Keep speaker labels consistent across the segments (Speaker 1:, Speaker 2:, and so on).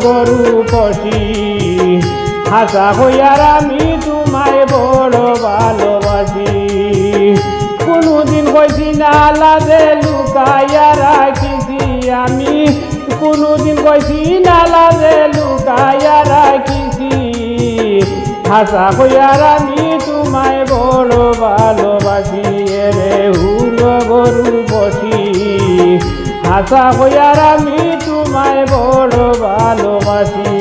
Speaker 1: গরু পশি হাসা হইয়ার আমি তোমায় বড় ভালোবাসি কোনদিন কইছি না লাজে লুকাইয়া রাখিছি আমি কোনদিন কইছি না লাজে লুকাইয়া রাখিছি হাসা হইয়ার আমি তোমায় বড় ভালোবাসি রে হুল গরু বসি হাসা হইয়ার আমি তোমায় বড় ভালোবাসি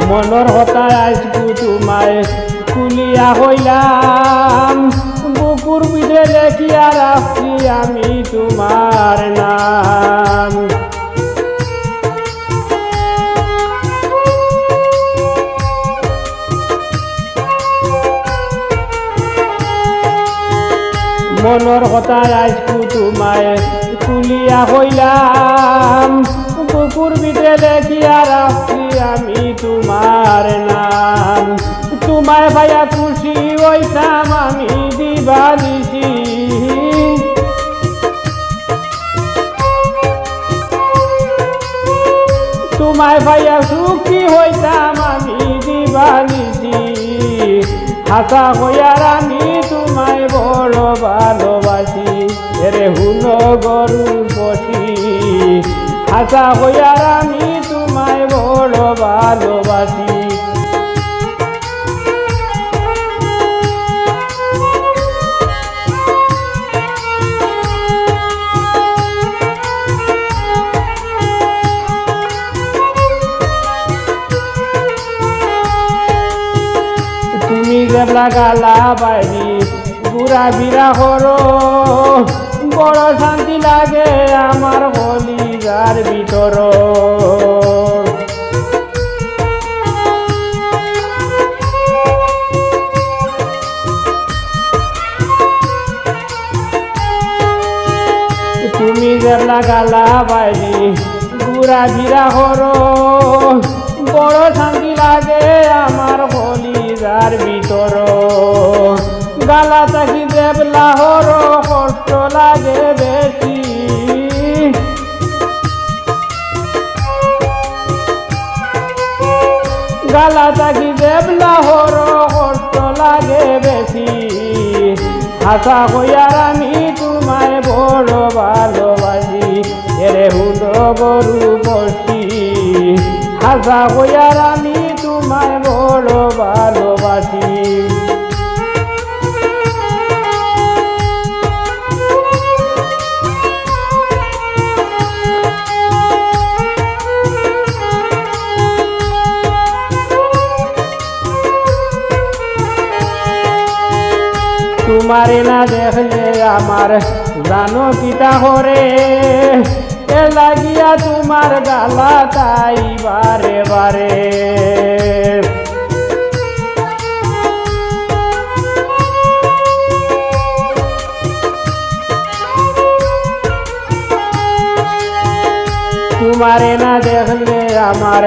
Speaker 1: মনের হতায় আসবো তোমায় কুলিয়া হইলাম বুকুর পিঠে লেখিয়া রাখছি আমি তোমার নাম মনের হতায় আসবো তোমায় কুলিয়া হইলাম বুকুর পিঠে লেখিয়া রাখছি আমি তোমার নাম তোমায় ভাইয়া খুশি হইতাম আমি দিবানিশি তোমায় ভাইয়া সুখী হইতাম আমি দিবানিশি হাসা হইয়ার আমি তোমায় বড় ভালোবাসি রে হুল গরু বসি হাসা হইয়ার আমি তোমায় বড় ভালোবাসি তুমি যেবলা গালা বাইরি ঘুরা বিরা করো বড় শান্তি লাগে আমার কলিজার ভিতর তুমি যেবলা গালা বাইরি ঘুরা বিরা করো বড় শান্তি লাগে আমার কলিজার ভিতর গালা থাকি দেবলা হর কষ্ট লাগে বেশি গালা থাকি দেবলা হর কষ্ট লাগে বেশি হাসা হইয়ার আমি তোমায় বড় ভালোবাসি রে হুল গরু বসি হাসা হইয়ার আমি তোমায় বড় ভালোবাসি তোমারে না দেখলে আমার জানো কিতা হরে এ লাগিয়া তোমার গালা তাই বারে বারে তোমারে না দেখলে আমার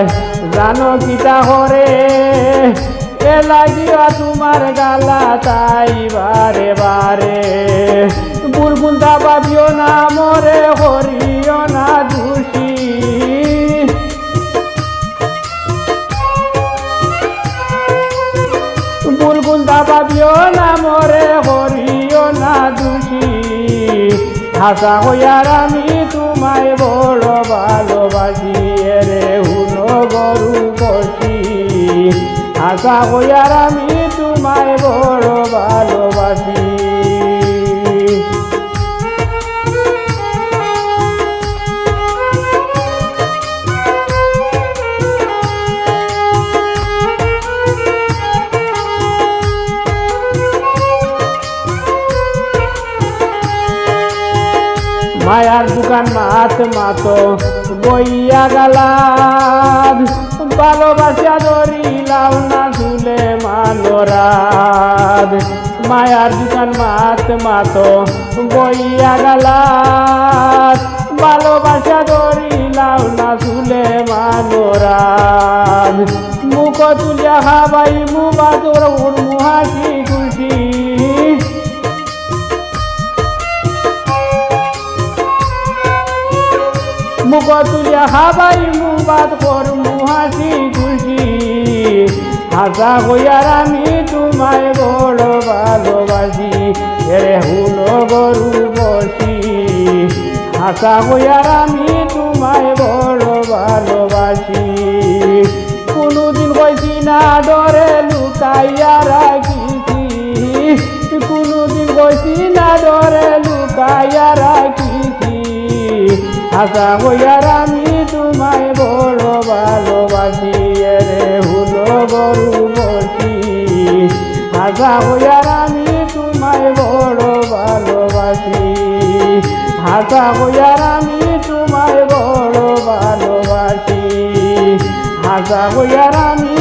Speaker 1: জানো কিতা হরে এ লাগিয়া তোমার গালা তাই বারে বারে বুলবুলটা বাবিও না মরে হরিও না দোষী বুলবুলটা বাবিও না মরে হরিও না দোষী হাসা হইয়ার আমি তোমায় বড় ভালোবাসি রে হুল গরু বসি হাসা হইয়ার আমি তোমায় বড় ভালোবাসি মায়ার দোকান মাত মাতো বইয়া গালাম ভালোবাসা ধরিলাম না ঝুলে মানোরাদ মায়ার দোকান মাত মাতো বইয়া গালাম ভালোবাসা ধরিলাম না ঝুলে মুখ তুলিয়া খাবাই মুবাদ করমু হাসি খুশি হাসা হইয়ার আমি তোমায় বড় ভালোবাসি এরে হুলো গরু বসি হাসা হইয়ার আমি তোমায় বড় ভালোবাসি কোনোদিন কইছি না ডরে লুকাইয়া রাখিছি কোনোদিন কইছি না ডরে লুকাইয়া রাখিছি হাসা হইয়ার আমি তোমায় বড় ভালোবাসি রে হুলো গরু বসি হাসা হইয়ার আমি তোমায় বড় ভালোবাসি হাসা হইয়ার আমি তোমায় বড় ভালোবাসি হাসা হইয়ার আমি